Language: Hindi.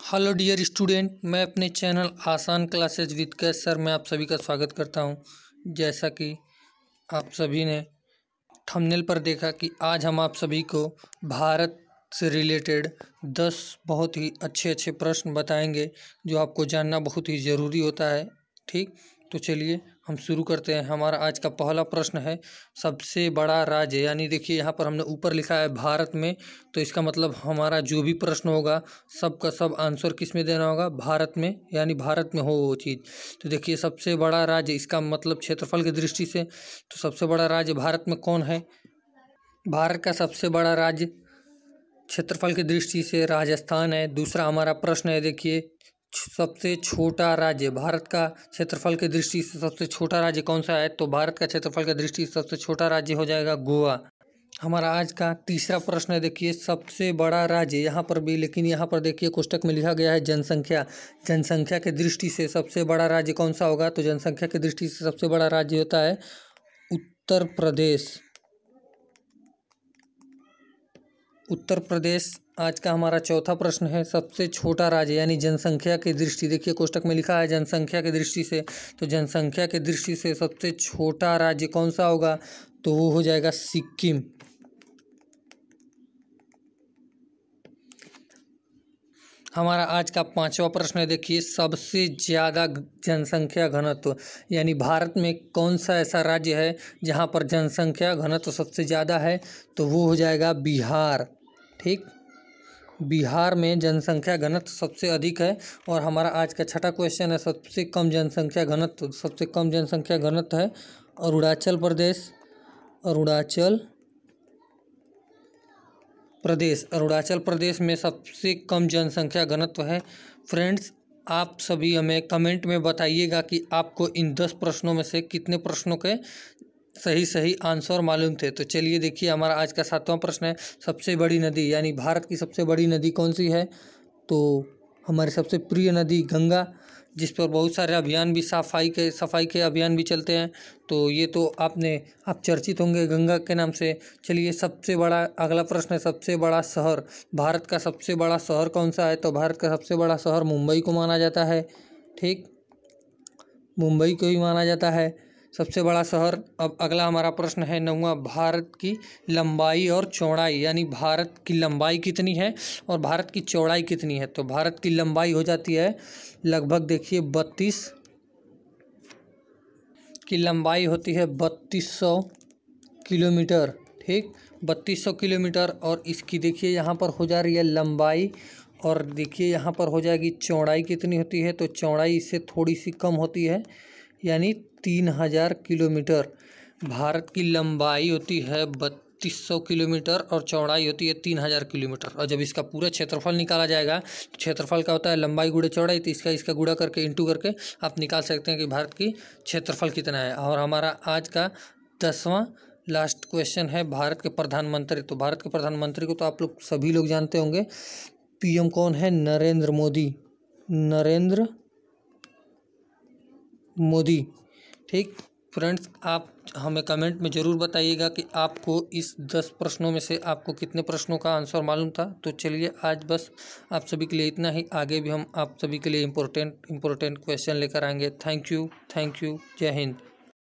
हेलो डियर स्टूडेंट, मैं अपने चैनल आसान क्लासेज विद कैश सर में आप सभी का स्वागत करता हूं। जैसा कि आप सभी ने थंबनेल पर देखा कि आज हम आप सभी को भारत से रिलेटेड 10 बहुत ही अच्छे अच्छे प्रश्न बताएंगे जो आपको जानना बहुत ही ज़रूरी होता है। ठीक, तो चलिए हम शुरू करते हैं। हमारा आज का पहला प्रश्न है सबसे बड़ा राज्य, यानी देखिए यहाँ पर हमने ऊपर लिखा है भारत में, तो इसका मतलब हमारा जो भी प्रश्न होगा सब का सब आंसर किस में देना होगा, भारत में, यानी भारत में हो वो चीज़। तो देखिए सबसे बड़ा राज्य, इसका मतलब क्षेत्रफल की दृष्टि से तो सबसे बड़ा राज्य भारत में कौन है? भारत का सबसे बड़ा राज्य क्षेत्रफल की दृष्टि से राजस्थान है। दूसरा हमारा प्रश्न है, देखिए सबसे छोटा राज्य, भारत का क्षेत्रफल की दृष्टि से सबसे छोटा राज्य कौन सा है? तो भारत का क्षेत्रफल की दृष्टि से सबसे छोटा राज्य हो जाएगा गोवा। हमारा आज का तीसरा प्रश्न है, देखिए सबसे बड़ा राज्य, यहाँ पर भी, लेकिन यहाँ पर देखिए कोष्टक में लिखा गया है जनसंख्या। जनसंख्या की दृष्टि से सबसे बड़ा राज्य कौन सा होगा? तो जनसंख्या की दृष्टि से सबसे बड़ा राज्य होता है उत्तर प्रदेश। उत्तर प्रदेश आज का हमारा चौथा प्रश्न है सबसे छोटा राज्य, यानी जनसंख्या की दृष्टि, देखिए कोष्टक में लिखा है जनसंख्या की दृष्टि से, तो जनसंख्या की दृष्टि से सबसे छोटा राज्य कौन सा होगा? तो वो हो जाएगा सिक्किम। हमारा आज का पांचवा प्रश्न है, देखिए सबसे ज़्यादा जनसंख्या घनत्व, यानी भारत में कौन सा ऐसा राज्य है जहाँ पर जनसंख्या घनत्व सबसे ज़्यादा है? तो वो हो जाएगा बिहार। ठीक, बिहार में जनसंख्या घनत्व सबसे अधिक है। और हमारा आज का छठा क्वेश्चन है सबसे कम जनसंख्या घनत्व, सबसे कम जनसंख्या घनत्व है अरुणाचल प्रदेश। अरुणाचल प्रदेश में सबसे कम जनसंख्या घनत्व है। फ्रेंड्स, आप सभी हमें कमेंट में बताइएगा कि आपको इन 10 प्रश्नों में से कितने प्रश्नों के सही आंसर मालूम थे। तो चलिए देखिए हमारा आज का 7वां प्रश्न है सबसे बड़ी नदी, यानी भारत की सबसे बड़ी नदी कौन सी है? तो हमारी सबसे प्रिय नदी गंगा, जिस पर बहुत सारे अभियान भी सफाई के अभियान भी चलते हैं। तो ये तो आप चर्चित होंगे गंगा के नाम से। चलिए सबसे बड़ा अगला प्रश्न है सबसे बड़ा शहर, भारत का सबसे बड़ा शहर कौन सा है? तो भारत का सबसे बड़ा शहर मुंबई को माना जाता है। ठीक, मुंबई को ही माना जाता है सबसे बड़ा शहर। अब अगला हमारा प्रश्न है 9वां, भारत की लंबाई और चौड़ाई, यानी भारत की लंबाई कितनी है और भारत की चौड़ाई कितनी है? तो भारत की लंबाई हो जाती है लगभग, देखिए 32 की लंबाई होती है 3200 किलोमीटर। ठीक, 3200 किलोमीटर। और इसकी देखिए यहाँ पर हो जा रही है लंबाई, और देखिए यहाँ पर हो जाएगी चौड़ाई कितनी होती है? तो चौड़ाई इससे थोड़ी सी कम होती है, यानी 3000 किलोमीटर। भारत की लंबाई होती है 3200 किलोमीटर और चौड़ाई होती है 3000 किलोमीटर। और जब इसका पूरा क्षेत्रफल निकाला जाएगा तो क्षेत्रफल का होता है लंबाई गुणे चौड़ाई, तो इसका गुणा करके इंटू करके आप निकाल सकते हैं कि भारत की क्षेत्रफल कितना है। और हमारा आज का 10वां लास्ट क्वेश्चन है भारत के प्रधानमंत्री। तो भारत के प्रधानमंत्री को तो आप लोग सभी लोग जानते होंगे, पीएम कौन है? नरेंद्र मोदी। ठीक फ्रेंड्स, आप हमें कमेंट में ज़रूर बताइएगा कि आपको इस 10 प्रश्नों में से आपको कितने प्रश्नों का आंसर मालूम था। तो चलिए आज बस आप सभी के लिए इतना ही, आगे भी हम आप सभी के लिए इम्पोर्टेंट क्वेश्चन लेकर आएंगे। थैंक यू, जय हिंद।